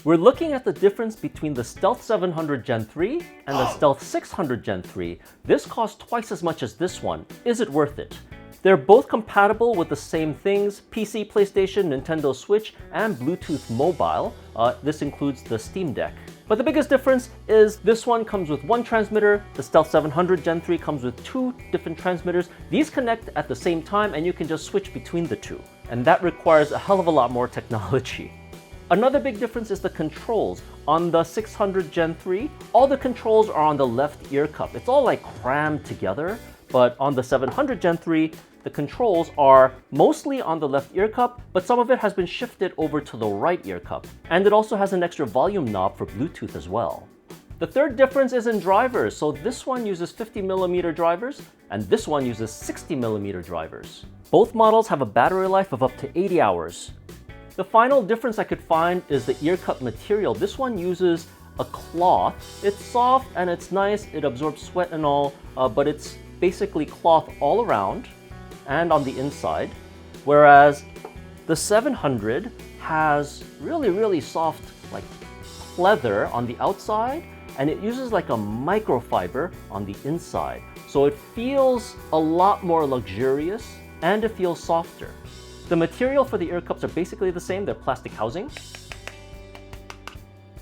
We're looking at the difference between the Stealth 700 Gen 3 and the Stealth 600 Gen 3. This costs twice as much as this one. Is it worth it? They're both compatible with the same things: PC, PlayStation, Nintendo Switch, and Bluetooth Mobile. This includes the Steam Deck. But the biggest difference is this one comes with one transmitter, the Stealth 700 Gen 3 comes with two different transmitters. These connect at the same time and you can just switch between the two. And that requires a hell of a lot more technology. Another big difference is the controls. On the 600 Gen 3, all the controls are on the left ear cup. It's all like crammed together. But on the 700 Gen 3, the controls are mostly on the left ear cup, but some of it has been shifted over to the right ear cup. And it also has an extra volume knob for Bluetooth as well. The third difference is in drivers. So this one uses 50mm drivers, and this one uses 60mm drivers. Both models have a battery life of up to 80 hours. The final difference I could find is the ear cup material. This one uses a cloth. It's soft and it's nice, it absorbs sweat and all, but it's basically cloth all around and on the inside, whereas the 700 has really soft like leather on the outside, and it uses like a microfiber on the inside. So it feels a lot more luxurious and it feels softer. The material for the ear cups are basically the same, they're plastic housing.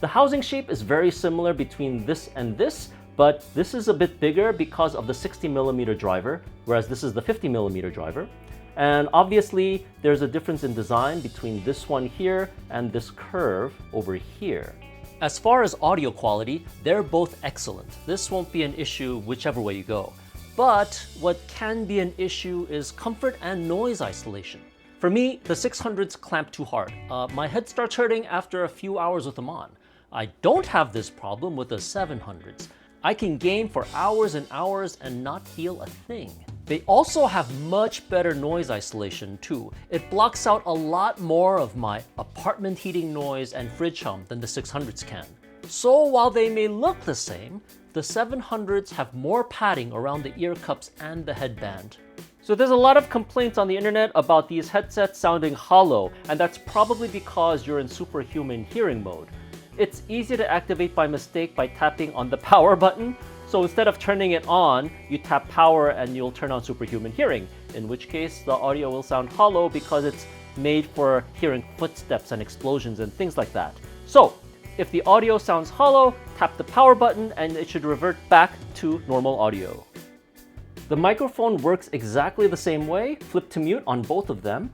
The housing shape is very similar between this and this, but this is a bit bigger because of the 60mm driver, whereas this is the 50mm driver. And obviously, there's a difference in design between this one here and this curve over here. As far as audio quality, they're both excellent. This won't be an issue whichever way you go. But what can be an issue is comfort and noise isolation. For me, the 600s clamp too hard. My head starts hurting after a few hours with them on. I don't have this problem with the 700s. I can game for hours and hours and not feel a thing. They also have much better noise isolation too. It blocks out a lot more of my apartment heating noise and fridge hum than the 600s can. So while they may look the same, the 700s have more padding around the ear cups and the headband. So there's a lot of complaints on the internet about these headsets sounding hollow, and that's probably because you're in Superhuman Hearing mode. It's easy to activate by mistake by tapping on the power button. So instead of turning it on, you tap power and you'll turn on Superhuman Hearing, in which case the audio will sound hollow because it's made for hearing footsteps and explosions and things like that. So if the audio sounds hollow, tap the power button and it should revert back to normal audio. The microphone works exactly the same way, flip to mute on both of them,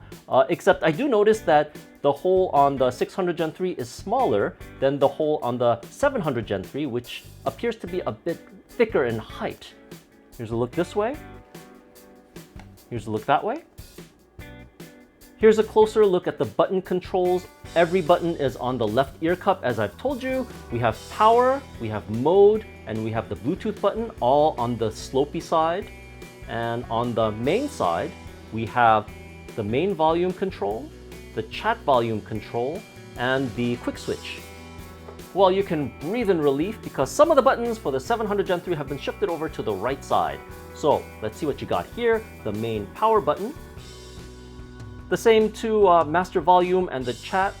except I do notice that the hole on the 600 Gen 3 is smaller than the hole on the 700 Gen 3, which appears to be a bit thicker in height. Here's a look this way. Here's a look that way. Here's a closer look at the button controls. Every button is on the left ear cup, as I've told you. We have power, we have mode, and we have the Bluetooth button, all on the slopey side. And on the main side, we have the main volume control, the chat volume control, and the quick switch. Well, you can breathe in relief because some of the buttons for the 700 Gen 3 have been shifted over to the right side. So let's see what you got here. The main power button. The same to master volume and the chat.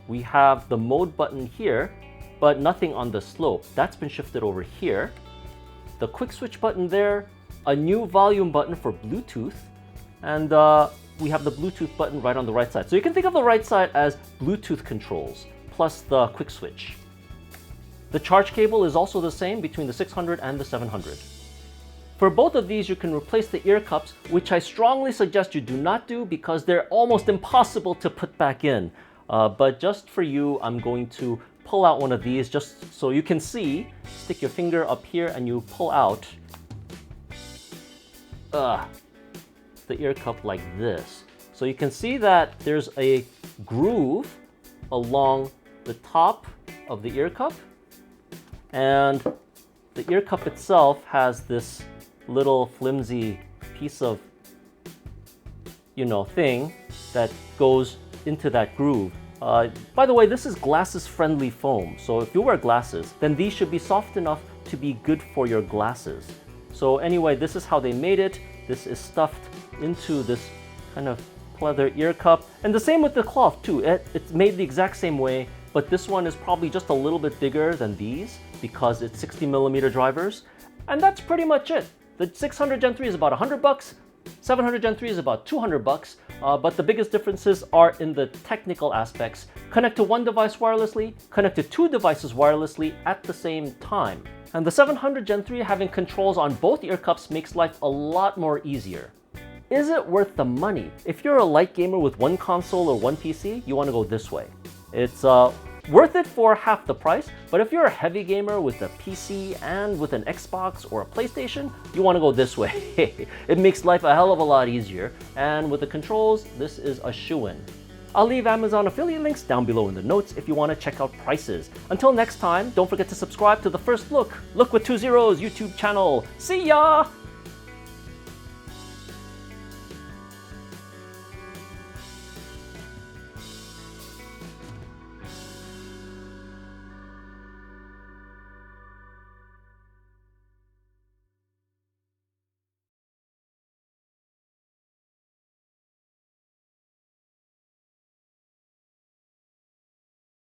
We have the mode button here, but nothing on the slope. That's been shifted over here. The quick switch button there, a new volume button for Bluetooth, and we have the Bluetooth button right on the right side. So you can think of the right side as Bluetooth controls, plus the quick switch. The charge cable is also the same between the 600 and the 700. For both of these, you can replace the ear cups, which I strongly suggest you do not do because they're almost impossible to put back in. But just for you, I'm going to pull out one of these just so you can see. Stick your finger up here and you pull out the ear cup like this. So you can see that there's a groove along the top of the ear cup, and the ear cup itself has this little flimsy piece of, thing that goes into that groove. By the way, this is glasses-friendly foam, so if you wear glasses, then these should be soft enough to be good for your glasses. So anyway, this is how they made it. This is stuffed into this kind of pleather ear cup. And the same with the cloth too. It's made the exact same way. but this one is probably just a little bit bigger than these because it's 60mm drivers. And that's pretty much it. The 600 Gen 3 is about $100, 700 Gen 3 is about $200, but the biggest differences are in the technical aspects. Connect to one device wirelessly, connect to two devices wirelessly at the same time. And the 700 Gen 3 having controls on both ear cups makes life a lot more easier. Is it worth the money? If you're a light gamer with one console or one PC, you want to go this way. It's worth it for half the price, but if you're a heavy gamer with a PC and with an Xbox or a PlayStation, you want to go this way. It makes life a hell of a lot easier, and with the controls, this is a shoo-in. I'll leave Amazon affiliate links down below in the notes if you want to check out prices. Until next time, don't forget to subscribe to the First Look with 2 Zeros YouTube channel. See ya!